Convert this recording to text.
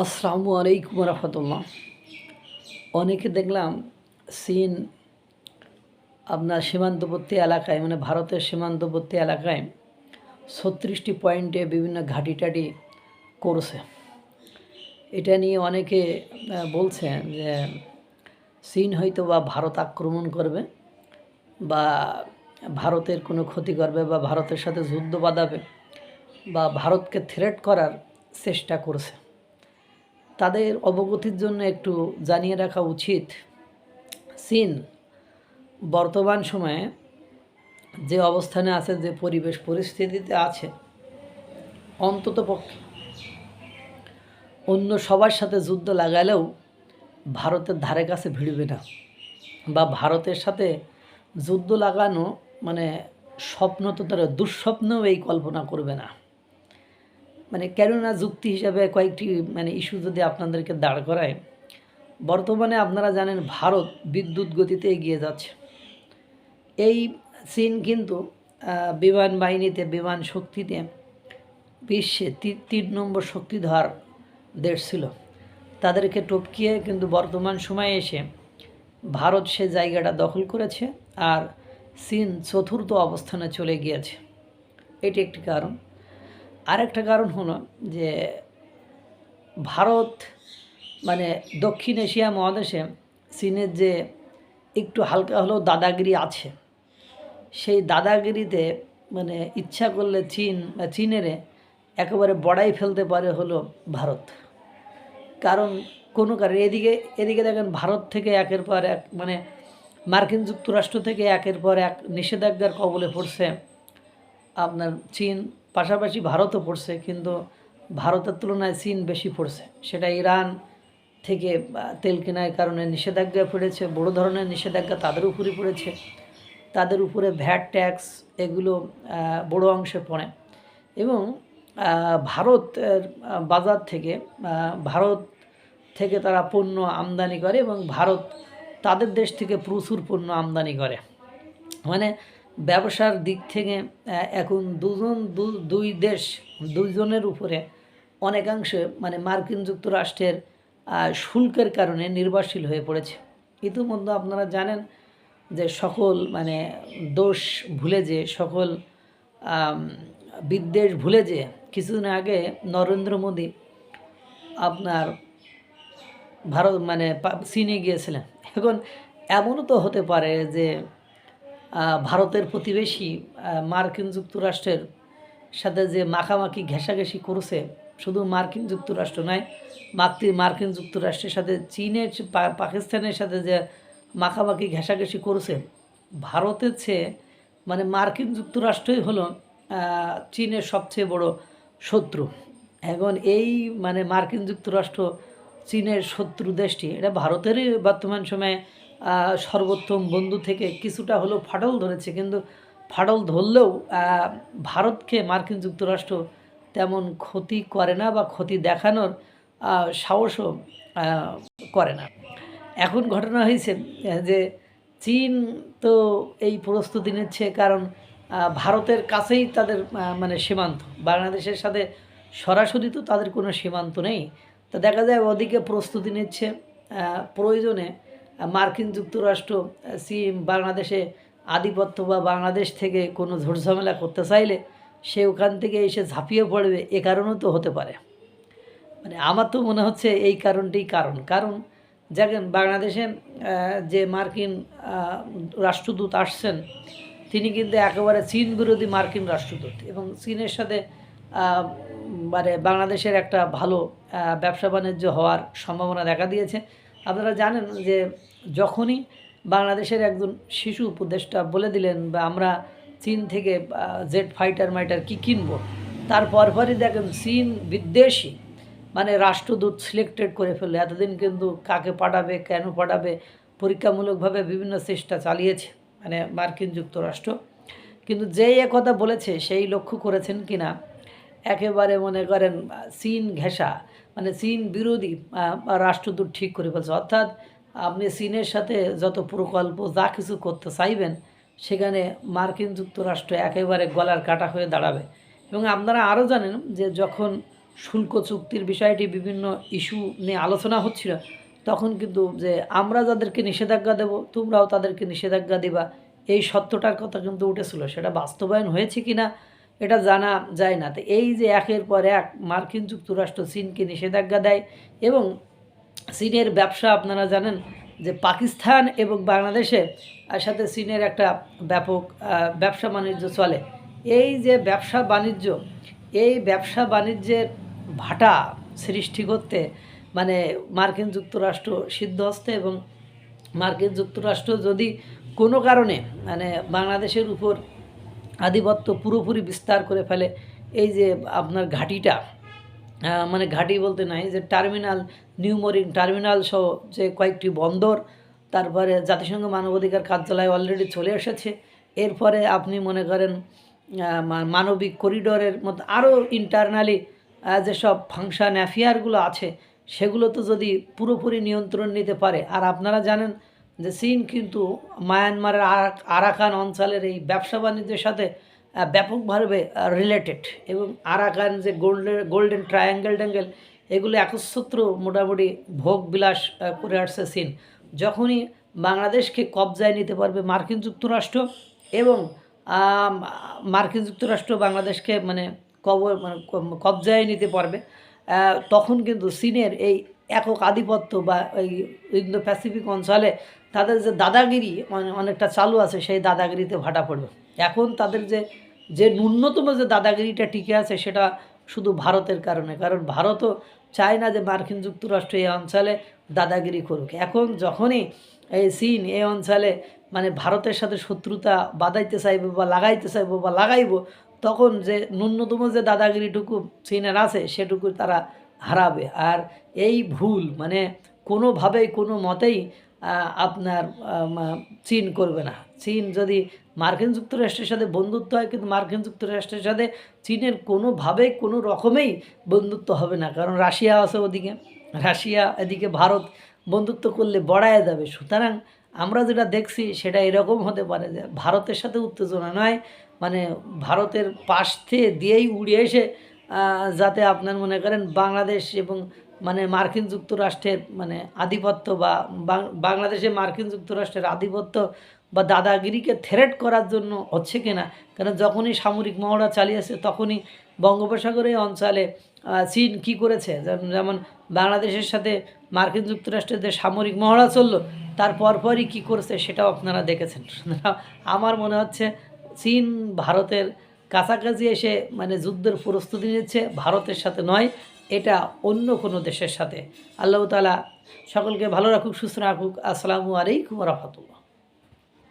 আসসালামু আলাইকুম রহমতুল্লাহ। অনেকে দেখলাম চীন আপনার সীমান্তবর্তী এলাকায় মানে ভারতের সীমান্তবর্তী এলাকায় 36টি পয়েন্টে বিভিন্ন ঘাঁটি টাটি করছে। এটা নিয়ে অনেকে বলছে যে চীন হয়তো বা ভারত আক্রমণ করবে বা ভারতের কোনো ক্ষতি করবে বা ভারতের সাথে যুদ্ধ বাঁধাবে বা ভারতকে থ্রেট করার চেষ্টা করছে। তাদের অবগতির জন্য একটু জানিয়ে রাখা উচিত, চীন বর্তমান সময়ে যে অবস্থানে আছে, যে পরিবেশ পরিস্থিতিতে আছে, অন্ততপক্ষে অন্য সবার সাথে যুদ্ধ লাগালেও ভারতের ধারে কাছে ভিড়বে না বা ভারতের সাথে যুদ্ধ লাগানো মানে স্বপ্ন তো তারা দুঃস্বপ্নও এই কল্পনা করবে না। মানে কেননা যুক্তি হিসাবে কয়েকটি ইস্যু যদি আপনাদেরকে দাঁড় করায়, বর্তমানে আপনারা জানেন ভারত বিদ্যুৎ গতিতে এগিয়ে যাচ্ছে। এই চীন কিন্তু বিমান বাহিনীতে, বিমান শক্তিতে বিশ্বে 3 নম্বর শক্তিধর দেশ ছিল। তাদেরকে টপকিয়ে কিন্তু বর্তমান সময়ে এসে ভারত সে জায়গাটা দখল করেছে আর চীন চতুর্থ অবস্থানে চলে গিয়েছে। এটি একটি কারণ। আরেকটা কারণ হলো যে ভারত দক্ষিণ এশিয়া মহাদেশে চীনের যে একটু হালকা হলেও দাদাগিরি আছে, সেই দাদাগিরিতে ইচ্ছা করলে চীনের একেবারে বড়াই ফেলতে পারে হলো ভারত। কারণ এদিকে দেখেন ভারত থেকে একের পর এক মার্কিন যুক্তরাষ্ট্র থেকে একের পর এক নিষেধাজ্ঞার কবলে পড়ছে আপনার চীন, পাশাপাশি ভারতও পড়ছে, কিন্তু ভারতের তুলনায় চীন বেশি পড়ছে। সেটা ইরান থেকে তেল কেনার কারণে নিষেধাজ্ঞা পড়েছে, বড় ধরনের নিষেধাজ্ঞা তাদের উপরই পড়েছে। তাদের উপরে ভ্যাট ট্যাক্স এগুলো বড় অংশে পড়ে এবং ভারতের বাজার থেকে ভারত থেকে তারা পণ্য আমদানি করে এবং ভারত তাদের দেশ থেকে প্রচুর পণ্য আমদানি করে। ব্যবসার দিক থেকে এখন দুইজনের উপরে অনেকাংশে মার্কিন যুক্তরাষ্ট্রের শুল্কের কারণে নির্ভরশীল হয়ে পড়েছে। ইতিমধ্যে আপনারা জানেন যে সকল দোষ ভুলে যে সকল বিদ্বেষ ভুলে যে কিছুদিন আগে নরেন্দ্র মোদী আপনার ভারত চীনে গিয়েছিলেন। এখন এমনও তো হতে পারে যে ভারতের প্রতিবেশী মার্কিন যুক্তরাষ্ট্রের সাথে যে মাখামাখি ঘেঁষাঘেঁষি করছে, শুধু মার্কিন যুক্তরাষ্ট্র নয়, মার্কিন যুক্তরাষ্ট্রের সাথে চীনের, পাকিস্তানের সাথে যে মাখামাখি ঘেঁষাঘেঁষি করছে, ভারতের চেয়ে মার্কিন যুক্তরাষ্ট্রই হলো চীনের সবচেয়ে বড় শত্রু। এখন এই মার্কিন যুক্তরাষ্ট্র চীনের শত্রু দেশটি, এটা ভারতেরই বর্তমান সময়ে সর্বোত্তম বন্ধু থেকে কিছুটা হলেও ফাটল ধরেছে, কিন্তু ফাটল ধরলেও ভারতকে মার্কিন যুক্তরাষ্ট্র তেমন ক্ষতি করে না বা ক্ষতি দেখানোর সাহসও করে না। এখন ঘটনা হয়েছে যে চীন তো এই প্রস্তুতি নিচ্ছে, কারণ ভারতের কাছেই তাদের সীমান্ত, বাংলাদেশের সাথে সরাসরি তো তাদের কোনো সীমান্ত নেই। তো দেখা যায় ওদিকে প্রস্তুতি নিচ্ছে, প্রয়োজনে মার্কিন যুক্তরাষ্ট্র চীন বাংলাদেশে আধিপত্য বা বাংলাদেশ থেকে কোনো ঝুটঝামেলা করতে চাইলে সে ওখান থেকে এসে ঝাঁপিয়ে পড়বে, এ কারণও তো হতে পারে। আমার তো মনে হচ্ছে এই কারণটাই কারণ দেখেন বাংলাদেশে যে মার্কিন রাষ্ট্রদূত আসছেন, তিনি কিন্তু একেবারে চীন বিরোধী মার্কিন রাষ্ট্রদূত এবং চীনের সাথে বাংলাদেশের একটা ভালো ব্যবসা বাণিজ্য হওয়ার সম্ভাবনা দেখা দিয়েছে। আপনারা জানেন যে যখনই বাংলাদেশের একজন শিশু উপদেষ্টা বলে দিলেন বা আমরা চীন থেকে জেট ফাইটার কি কিনবো, তারপরই দেখেন চীন বিদ্বেষী রাষ্ট্রদূত সিলেক্টেড করে ফেললো। এতদিন কিন্তু কাকে পাঠাবে, কেন পাঠাবে, পরীক্ষামূলকভাবে বিভিন্ন চেষ্টা চালিয়েছে মার্কিন যুক্তরাষ্ট্র, কিন্তু যেই কথা বলেছে সেই লক্ষ্য করেছেন কিনা একেবারে মনে করেন চীন ঘেঁষা চীন বিরোধী রাষ্ট্রদূত ঠিক করে ফেলছে। অর্থাৎ আপনি চীনের সাথে যত প্রকল্প যা কিছু করতে চাইবেন সেখানে মার্কিন যুক্তরাষ্ট্র একেবারে গলার কাটা হয়ে দাঁড়াবে। এবং আপনারা আরও জানেন যে যখন শুল্ক চুক্তির বিষয়টি বিভিন্ন ইস্যু নিয়ে আলোচনা হচ্ছিল, তখন কিন্তু যে আমরা যাদেরকে নিষেধাজ্ঞা দেব তোমরাও তাদেরকে নিষেধাজ্ঞা দিবা, এই সত্যটার কথা কিন্তু উঠেছিল। সেটা বাস্তবায়ন হয়েছে কি না এটা জানা যায় না। তো এই যে একের পর এক মার্কিন যুক্তরাষ্ট্র চীনকে নিষেধাজ্ঞা দেয়, এবং চীনের ব্যবসা আপনারা জানেন যে পাকিস্তান এবং বাংলাদেশের সাথে চীনের একটা ব্যাপক ব্যবসা বাণিজ্য চলে। এই যে ব্যবসা বাণিজ্যের ভাটা সৃষ্টি করতে মানে মার্কিন যুক্তরাষ্ট্র সিদ্ধহস্তে, এবং মার্কিন যুক্তরাষ্ট্র যদি কোনো কারণে মানে বাংলাদেশের উপর আধিপত্য পুরোপুরি বিস্তার করে ফেলে, এই যে আপনার ঘাঁটিটা মানে ঘাঁটি বলতে নাই, যে টার্মিনাল, নিউ মেরিন টার্মিনাল সহ যে কয়েকটি বন্দর, তারপরে জাতিসংঘ মানবাধিকার কার্যালয় অলরেডি চলে এসেছে। এরপরে আপনি মনে করেন মানবিক করিডোরের মতো আরও ইন্টারনালি যেসব ফাংশন অ্যাফেয়ারগুলো আছে সেগুলো তো যদি পুরোপুরি নিয়ন্ত্রণ নিতে পারে। আর আপনারা জানেন যে চীন কিন্তু মায়ানমারের আরাকান অঞ্চলের এই ব্যবসা বাণিজ্যের সাথে ব্যাপকভাবে রিলেটেড, এবং আরাকান যে গোল্ডেন ট্রায়াঙ্গেল এগুলো একচ্ছত্র মোটামুটি ভোগ বিলাস করে আসছে চীন। যখনই বাংলাদেশকে কবজায় নিতে পারবে মার্কিন যুক্তরাষ্ট্র, এবং মার্কিন যুক্তরাষ্ট্র বাংলাদেশকে মানে কবজায় নিতে পারবে, তখন কিন্তু চীনের এই একক আধিপত্য বা এই ইন্দো প্যাসিফিক অঞ্চলে তাদের যে দাদাগিরি অনেকটা চালু আছে, সেই দাদাগিরিতে ভাটা পড়বে। এখন তাদের যে ন্যূনতম যে দাদাগিরিটা টিকে আছে সেটা শুধু ভারতের কারণে, কারণ ভারতও চায় না যে মার্কিন যুক্তরাষ্ট্র এই অঞ্চলে দাদাগিরি করুক। এখন যখনই এই চীন এই অঞ্চলে মানে ভারতের সাথে শত্রুতা বাঁধাইতে চাইবে বা লাগাইতে চাইবো বা লাগাইব, তখন যে ন্যূনতম যে দাদাগিরিটুকু চীনের আছে সেটুকু তারা হারাবে। আর এই ভুল মানে কোনোভাবেই কোনো মতেই আপনার চীন করবে না। চীন যদি মার্কিন যুক্তরাষ্ট্রের সাথে বন্ধুত্ব হয়, কিন্তু মার্কিন যুক্তরাষ্ট্রের সাথে চীনের কোনোভাবেই কোনো রকমেই বন্ধুত্ব হবে না, কারণ রাশিয়া আছে ওদিকে, রাশিয়া এদিকে ভারত, বন্ধুত্ব করলে বড়ায় যাবে। সুতরাং আমরা যেটা দেখছি সেটা এরকম হতে পারে যে ভারতের সাথে উত্তেজনা নয়, মানে ভারতের পাশ থেকে দিয়েই উড়ে এসে যাতে আপনার মনে করেন বাংলাদেশ এবং মানে মার্কিন যুক্তরাষ্ট্রের মানে আধিপত্য বা বাংলাদেশে মার্কিন যুক্তরাষ্ট্রের আধিপত্য বা দাদাগিরিকে থ্রেট করার জন্য হচ্ছে কিনা। কারণ যখনই সামরিক মহড়া চালিয়েছে তখনই বঙ্গোপসাগরের অঞ্চলে চীন কি করেছে, যেমন বাংলাদেশের সাথে মার্কিন যুক্তরাষ্ট্রের যে সামরিক মহড়া চললো তার পরপরই কী করেছে সেটাও আপনারা দেখেছেন। আমার মনে হচ্ছে চীন ভারতের কাছাকাছি এসে মানে যুদ্ধের প্রস্তুতি নিচ্ছে, ভারতের সাথে নয়, এটা অন্য কোনো দেশের সাথে। আল্লাহ তাআলা সকলকে ভালো রাখুক, সুস্থ রাখুক। আসসালামু আলাইকুম ওয়া রাহমাতুল্লাহ।